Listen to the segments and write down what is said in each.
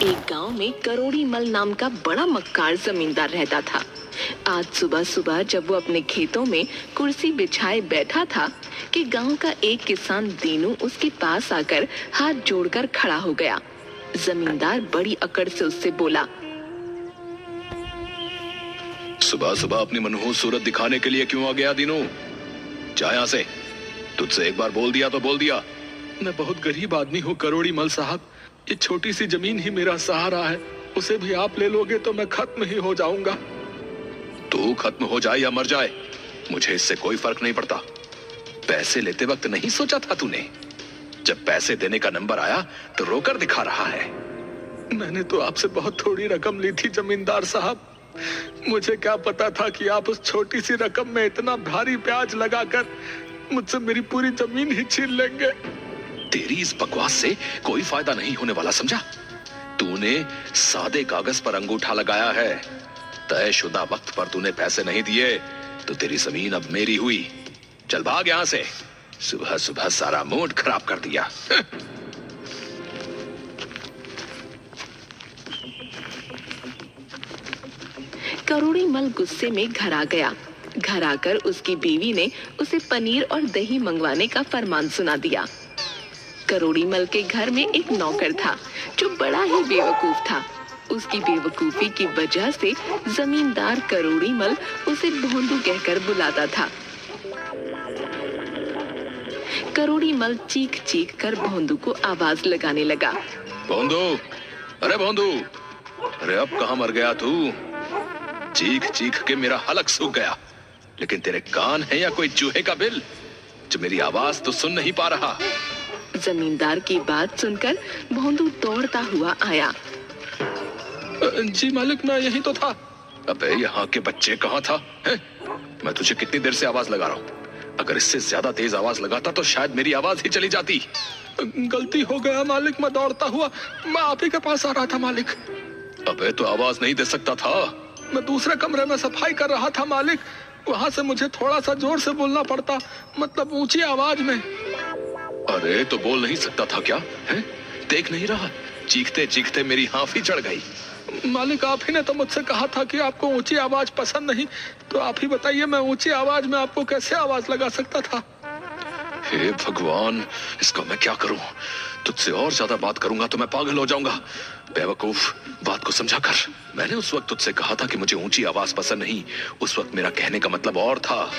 एक गांव में करोड़ी मल नाम का बड़ा मक्कार जमींदार रहता था। आज सुबह सुबह जब वो अपने खेतों में कुर्सी बिछाए बैठा था कि गांव का एक किसान दीनू उसके पास आकर हाथ जोड़कर खड़ा हो गया। जमींदार बड़ी अकड़ से उससे बोला, सुबह सुबह अपनी मनहूस सूरत दिखाने के लिए क्यों आ गया दीनू? जा यहाँ से। तुझसे एक बार बोल दिया तो बोल दिया। मैं बहुत गरीब आदमी हूँ करोड़ी मल साहब, ये छोटी सी जमीन ही मेरा सहारा है, उसे भी आप ले लोगे तो मैं खत्म ही हो जाऊंगा। तू खत्म हो जाए या मर जाए, मुझे इससे कोई फर्क नहीं पड़ता। पैसे लेते वक्त नहीं सोचा था तूने? जब पैसे देने का नंबर आया तो रोकर दिखा रहा है। मैंने तो आपसे बहुत थोड़ी रकम ली थी जमींदार साहब, मुझे क्या पता था कि आप उस छोटी सी रकम में इतना भारी ब्याज लगाकर मुझसे मेरी पूरी जमीन ही छीन लेंगे। तेरी इस बकवास से कोई फायदा नहीं होने वाला, समझा? तूने सादे कागज पर अंगूठा लगाया है। तयशुदा वक्त पर तूने पैसे नहीं दिए तो तेरी जमीन अब मेरी हुई। चल भाग यहां से। सुबह सुबह सारा मूड खराब कर दिया। करोड़ी मल गुस्से में घर आ गया। घर आकर उसकी बीवी ने उसे पनीर और दही मंगवाने का फरमान सुना दिया। करोड़ी मल के घर में एक नौकर था जो बड़ा ही बेवकूफ था। उसकी बेवकूफी की वजह से जमींदार करोड़ी मल उसे भोंदू कहकर बुलाता था। करोड़ी मल चीख चीख कर भोंदू को आवाज लगाने लगा। भोंदू, अरे भोंदू, अरे अब कहां मर गया तू? चीख चीख के मेरा हलक सूख गया, लेकिन तेरे कान है या कोई चूहे का बिल जो मेरी आवाज तो सुन नहीं पा रहा? जमींदार की बात सुनकर भोंदू दौड़ता हुआ आया। जी मालिक, मैं यही तो था। अबे यहाँ के बच्चे कहाँ था है? मैं तुझे कितनी देर से आवाज लगा रहा हूँ। अगर इससे ज्यादा तेज आवाज लगाता तो शायद मेरी आवाज ही चली जाती। गलती हो गया मालिक, मैं दौड़ता हुआ मैं आप ही के पास आ रहा था मालिक। अबे तो आवाज नहीं दे सकता था? मैं दूसरे कमरे में सफाई कर रहा था मालिक, वहां से मुझे थोड़ा सा जोर से बोलना पड़ता, मतलब ऊंची आवाज में। अरे तो बोल नहीं सकता था क्या है? देख नहीं रहा, चीखते चीखते मेरी हाफी चढ़ गई। मालिक, आप ही ने तो मुझसे कहा था कि आपको ऊंची आवाज पसंद नहीं, तो आप ही बताइए मैं ऊंची आवाज में आपको कैसे आवाज लगा सकता था? हे भगवान, इसका मैं क्या करूं? तुझसे और ज्यादा बात करूंगा तो मैं पागल हो जाऊंगा। बेवकूफ, बात को समझा कर। मैंने उस वक्त तुझसे कहा था कि मुझे ऊंची आवाज पसंद नहीं। उस वक्त मेरा कहने का मतलब और था।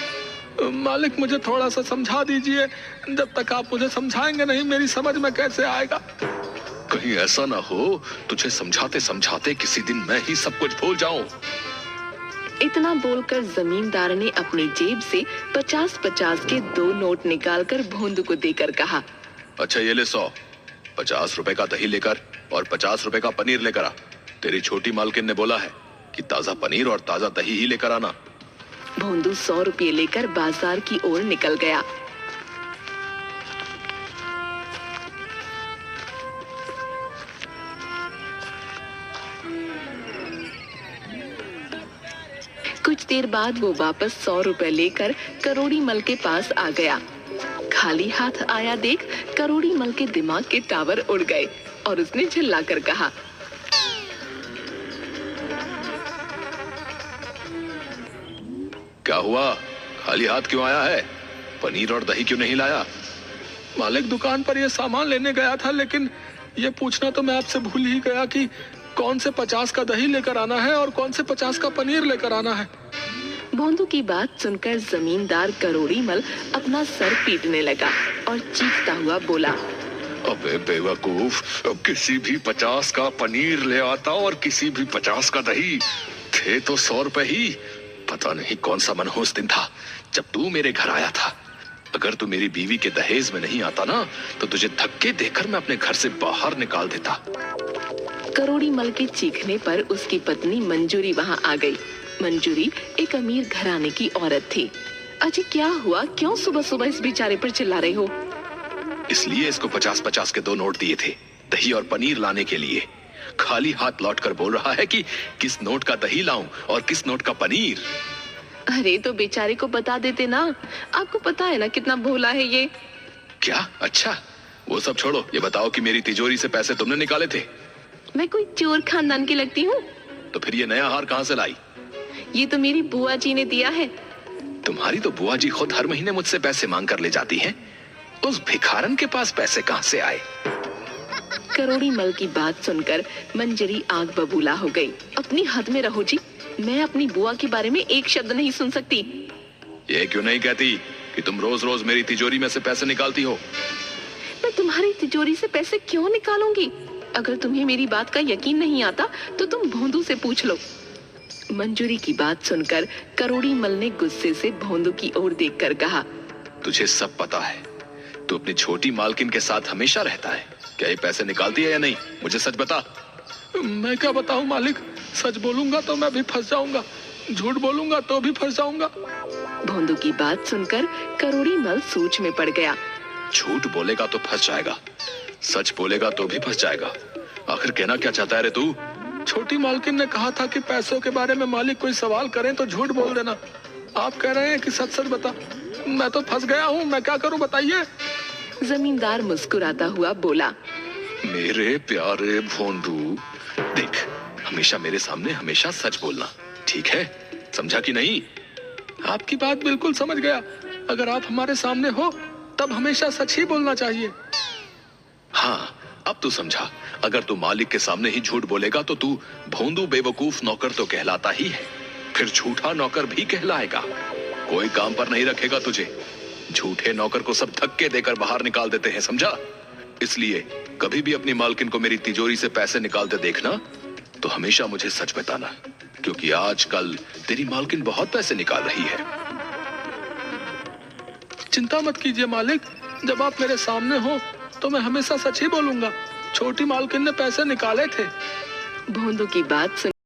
मालिक, मुझे थोड़ा सा समझा दीजिए। जब तक आप मुझे समझाएंगे नहीं मेरी समझ में कैसे आएगा? कहीं ऐसा ना हो तुझे समझाते समझाते किसी दिन मैं ही सब कुछ भूल जाऊं। इतना बोलकर जमींदार ने अपनी जेब से 50-50 के 2 नोट निकालकर भोंदू को देकर कहा, अच्छा ये ले 100, 50 रुपए का दही लेकर और 50 रुपए का पनीर लेकर आ। तेरी छोटी मालकिन ने बोला है कि ताजा पनीर और ताजा दही ही लेकर आना। भोंदू 100 रुपये लेकर बाजार की ओर निकल गया। कुछ देर बाद वो वापस 100 रुपए लेकर करोड़ी मल के पास आ गया। खाली हाथ आया देख करोड़ी मल के दिमाग के टावर उड़ गए और उसने चिल्लाकर कहा, क्या हुआ? खाली हाथ क्यों आया है? पनीर और दही क्यों नहीं लाया? मालिक, दुकान पर ये सामान लेने गया था, लेकिन ये पूछना तो मैं आपसे भूल ही गया कि कौन से 50 का दही लेकर आना है और कौन से 50 का पनीर लेकर आना है। भोंदू की बात सुनकर जमींदार करोड़ी मल अपना सर पीटने लगा और चीखता हुआ बोला, अबे बेवकूफ, किसी भी 50 का पनीर ले आता और किसी भी 50 का दही। थे तो 100 रुपए ही। पता नहीं कौन सा मनहूस दिन था जब तू मेरे घर आया था। अगर तू मेरी बीवी के दहेज में नहीं आता ना तो तुझे धक्के देकर मैं अपने घर से बाहर निकाल देता। करोड़ी मल के चीखने पर उसकी पत्नी मंजूरी वहां आ गई। मंजूरी एक अमीर घराने की औरत थी। अजय, क्या हुआ? क्यों सुबह सुबह इस बेचारे पर चिल्ला रहे हो? इसलिए इसको 50-50 के 2 नोट दिए थे दही और पनीर लाने के लिए। खाली हाथ लौटकर बोल रहा है कि किस नोट का दही लाऊं और किस नोट का पनीर। अरे तो बेचारे को बता देते ना, आपको पता है ना कितना भोला है ये। क्या? अच्छा, वो सब छोड़ो, ये बताओ कि मेरी तिजोरी से पैसे तुमने निकाले थे? मैं कोई चोर खानदान की लगती हूँ? तो फिर ये नया हार कहाँ से लाई? ये तो मेरी बुआ जी ने दिया है। तुम्हारी तो बुआ जी खुद हर महीने मुझसे पैसे मांग कर ले जाती हैं। उस भिखारन के पास पैसे कहाँ से आए? करोड़ी मल की बात सुनकर मंजरी आग बबूला हो गई। अपनी हद में रहो जी, मैं अपनी बुआ के बारे में एक शब्द नहीं सुन सकती। ये क्यों नहीं कहती कि तुम रोज रोज मेरी तिजोरी में से पैसे निकालती हो? मैं तुम्हारी तिजोरी से पैसे क्यों निकालूंगी? अगर तुम्हें मेरी बात का यकीन नहीं आता तो तुम भोंदू से पूछ लो। मंजूरी की बात सुनकर करोड़ी मल ने गुस्से से भोंदू की ओर देखकर कहा, तुझे सब पता है, तू अपनी छोटी मालकिन के साथ हमेशा रहता है। क्या ये पैसे निकालती है या नहीं? मुझे सच बता। मैं क्या बताऊं मालिक, सच बोलूंगा तो मैं भी फंस जाऊंगा, झूठ बोलूंगा तो भी फंस जाऊंगा। भोंदू की बात सुनकर करोड़ी मल सोच में पड़ गया। झूठ बोलेगा तो फंस जाएगा, सच बोलेगा तो भी फंस जाएगा। आखिर कहना क्या चाहता है रे तू? छोटी मालकिन ने कहा था कि पैसों के बारे में मालिक कोई सवाल करें तो झूठ बोल देना। आप कह रहे हैं कि सच सच बता। मैं तो फंस गया हूँ, मैं क्या करूँ बताइए? जमींदार मुस्कुराता हुआ बोला, मेरे प्यारे भोंदू, देख, हमेशा मेरे सामने हमेशा सच बोलना, ठीक है? समझा कि नहीं? आपकी बात बिल्कुल समझ गया। अगर आप हमारे सामने हो तब हमेशा सच ही बोलना चाहिए। हाँ, अब तू समझा। अगर तू मालिक के सामने ही झूठ बोलेगा तो तू भोंदू बेवकूफ नौकर तो कहलाता ही है, फिर झूठा नौकर भी कहलाएगा। कोई काम पर नहीं रखेगा तुझे। झूठे नौकर को सब धक्के देकर बाहर निकाल देते हैं, समझा? इसलिए कभी भी अपनी मालकिन को मेरी तिजोरी से पैसे निकालते देखना तो हमेशा मुझे सच बताना, क्योंकि आजकल तेरी मालकिन बहुत पैसे निकाल रही है। चिंता मत कीजिए मालिक, जब आप मेरे सामने हो तो मैं हमेशा सच ही बोलूंगा। छोटी मालकिन ने पैसे निकाले थे। भोंदू की बात सुन